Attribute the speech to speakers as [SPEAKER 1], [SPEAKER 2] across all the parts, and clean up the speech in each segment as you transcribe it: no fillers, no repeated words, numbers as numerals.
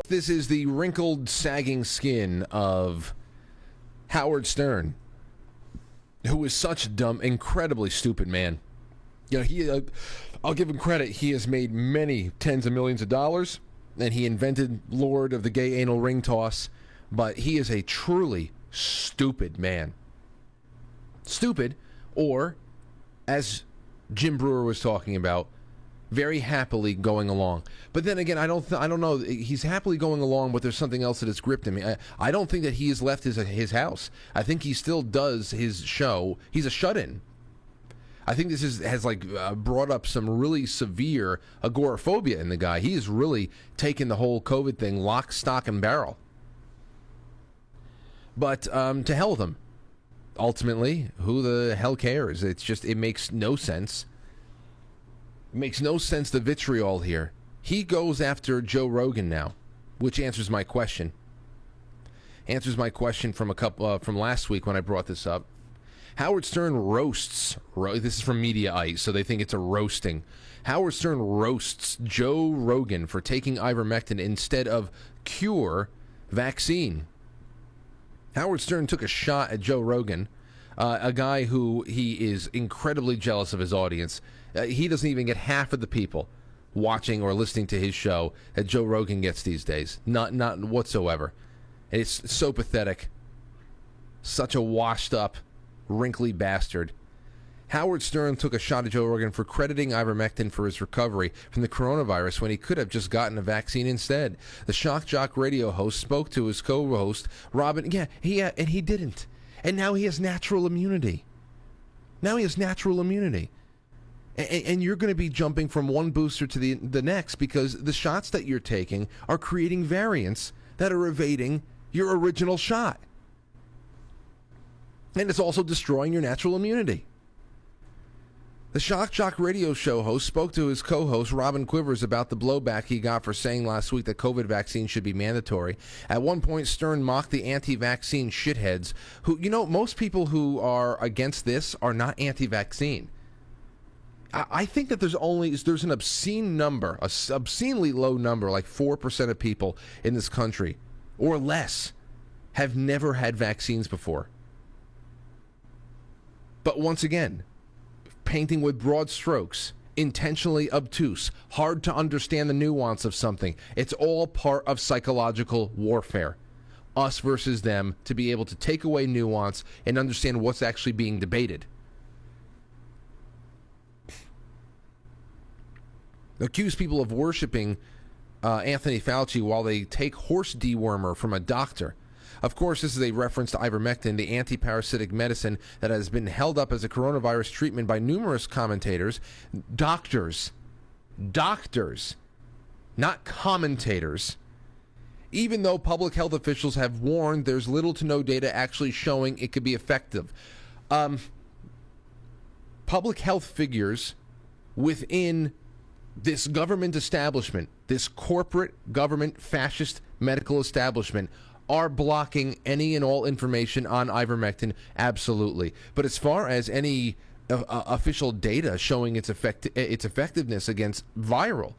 [SPEAKER 1] This is the wrinkled, sagging skin of Howard Stern, who is such a dumb, incredibly stupid man. You know, I'll give him credit. He has made many tens of millions of dollars, and he invented Lord of the Gay Anal Ring Toss, but he is a truly stupid man. Stupid, or, as Jim Brewer was talking about, very happily going along. But then again, I don't know. He's happily going along, but there's something else that has gripped him. I don't think that he has left his house. I think he still does his show. He's a shut-in. I think this has brought up some really severe agoraphobia in the guy. He has really taken the whole COVID thing lock, stock, and barrel. But to hell with him. Ultimately, who the hell cares? It makes no sense. It makes no sense, the vitriol here. He goes after Joe Rogan now, which answers my question. Answers my question from from last week when I brought this up. Howard Stern roasts. This is from Mediaite, so they think it's a roasting. Howard Stern roasts Joe Rogan for taking ivermectin instead of cure vaccine. Howard Stern took a shot at Joe Rogan, a guy who he is incredibly jealous of his audience. He doesn't even get half of the people watching or listening to his show that Joe Rogan gets these days. Not whatsoever. It's so pathetic. Such a washed up, wrinkly bastard. Howard Stern took a shot at Joe Rogan for crediting ivermectin for his recovery from the coronavirus when he could have just gotten a vaccine instead. The Shock Jock radio host spoke to his co-host, Robin. And he didn't. And now he has natural immunity. And you're going to be jumping from one booster to the next because the shots that you're taking are creating variants that are evading your original shot. And it's also destroying your natural immunity. The Shock Jock radio show host spoke to his co-host, Robin Quivers, about the blowback he got for saying last week that COVID vaccines should be mandatory. At one point, Stern mocked the anti-vaccine shitheads who, most people who are against this are not anti-vaccine. I think that there's an obscene number, an obscenely low number, like 4% of people in this country, or less, have never had vaccines before. But once again, painting with broad strokes, intentionally obtuse, hard to understand the nuance of something. It's all part of psychological warfare. Us versus them, to be able to take away nuance and understand what's actually being debated. Accuse people of worshiping Anthony Fauci while they take horse dewormer from a doctor. Of course, this is a reference to ivermectin, the anti-parasitic medicine that has been held up as a coronavirus treatment by numerous commentators, doctors, not commentators. Even though public health officials have warned there's little to no data actually showing it could be effective. Public health figures within this government establishment, this corporate government fascist medical establishment, are blocking any and all information on ivermectin, absolutely. But as far as any official data showing its effectiveness against viral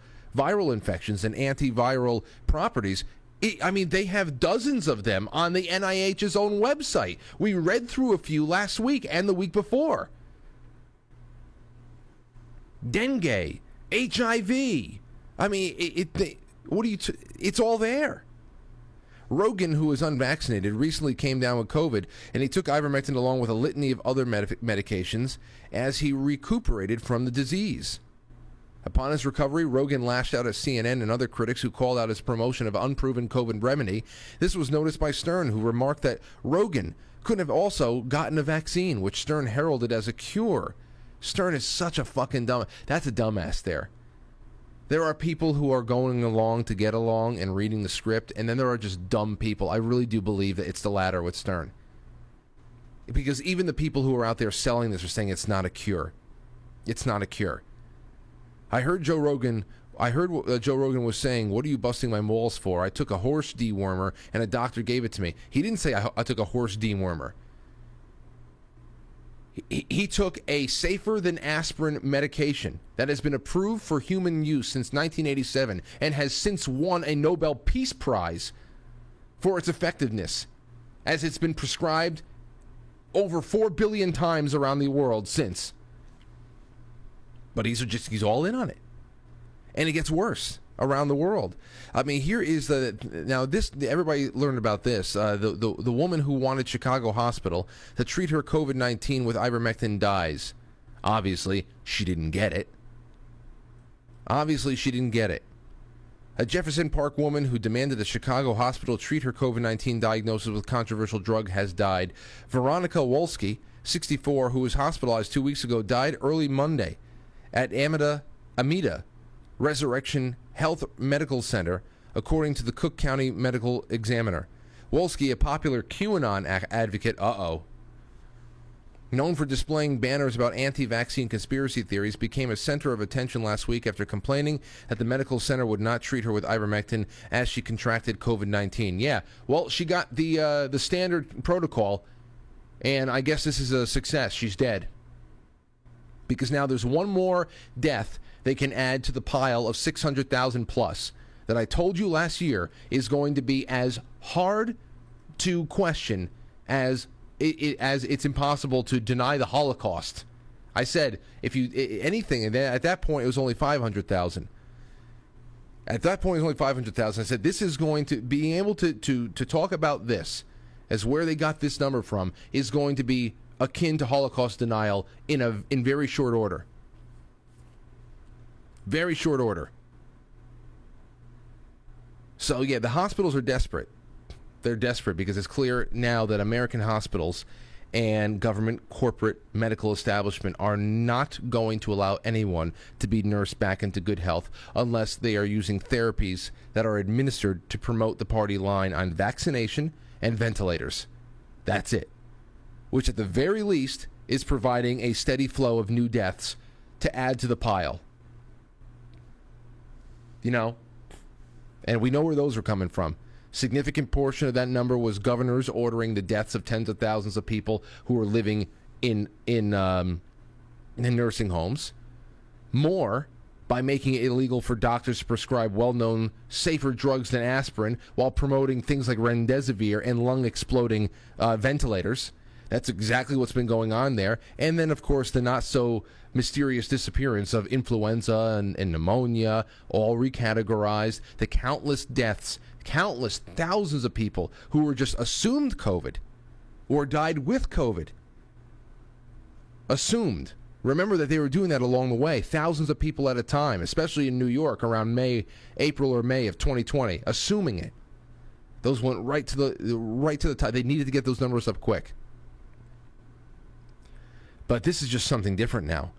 [SPEAKER 1] infections and antiviral properties, they have dozens of them on the NIH's own website. We read through a few last week and the week before. Dengue, HIV. It's all there. Rogan, who is unvaccinated, recently came down with COVID, and he took ivermectin along with a litany of other medications as he recuperated from the disease. Upon his recovery, Rogan lashed out at CNN and other critics who called out his promotion of unproven COVID remedy. This was noticed by Stern, who remarked that Rogan couldn't have also gotten a vaccine, which Stern heralded as a cure. Stern is such a fucking dumb... That's a dumbass there. There are people who are going along to get along and reading the script, and then there are just dumb people. I really do believe that it's the latter with Stern. Because even the people who are out there selling this are saying it's not a cure. It's not a cure. I heard Joe Rogan was saying, "What are you busting my balls for? I took a horse dewormer, and a doctor gave it to me." He didn't say I took a horse dewormer. He took a safer than aspirin medication that has been approved for human use since 1987 and has since won a Nobel Peace Prize for its effectiveness, as it's been prescribed over 4 billion times around the world since. But he's all in on it. And it gets worse around the world. I mean, here is everybody learned about this. The woman who wanted Chicago Hospital to treat her COVID-19 with ivermectin dies. Obviously, she didn't get it. A Jefferson Park woman who demanded the Chicago Hospital treat her COVID-19 diagnosis with controversial drug has died. Veronica Wolski, 64, who was hospitalized 2 weeks ago, died early Monday at Amida Resurrection Health Medical Center, according to the Cook County Medical Examiner. Wolski, a popular QAnon advocate, known for displaying banners about anti-vaccine conspiracy theories, became a center of attention last week after complaining that the medical center would not treat her with ivermectin as she contracted COVID-19. Yeah, well, she got the standard protocol, and I guess this is a success. She's dead. Because now there's one more death they can add to the pile of 600,000 plus that I told you last year is going to be as hard to question as it's impossible to deny the Holocaust. I said, if you anything, and at that point it was only 500,000. At that point it was only 500,000. I said, this is going to, being able to talk about this as where they got this number from is going to be akin to Holocaust denial in very short order. Very short order. So yeah, the hospitals are desperate. They're desperate because it's clear now that American hospitals and government corporate medical establishment are not going to allow anyone to be nursed back into good health unless they are using therapies that are administered to promote the party line on vaccination and ventilators. That's it. Which at the very least is providing a steady flow of new deaths to add to the pile. You know? And we know where those are coming from. Significant portion of that number was governors ordering the deaths of tens of thousands of people who were living in nursing homes. More by making it illegal for doctors to prescribe well-known safer drugs than aspirin while promoting things like remdesivir and lung-exploding ventilators. That's exactly what's been going on there. And then, of course, the not-so-mysterious disappearance of influenza and pneumonia, all recategorized, the countless deaths, countless thousands of people who were just assumed COVID or died with COVID. Assumed. Remember that they were doing that along the way, thousands of people at a time, especially in New York around April or May of 2020, assuming it. Those went right to the top. They needed to get those numbers up quick. But this is just something different now.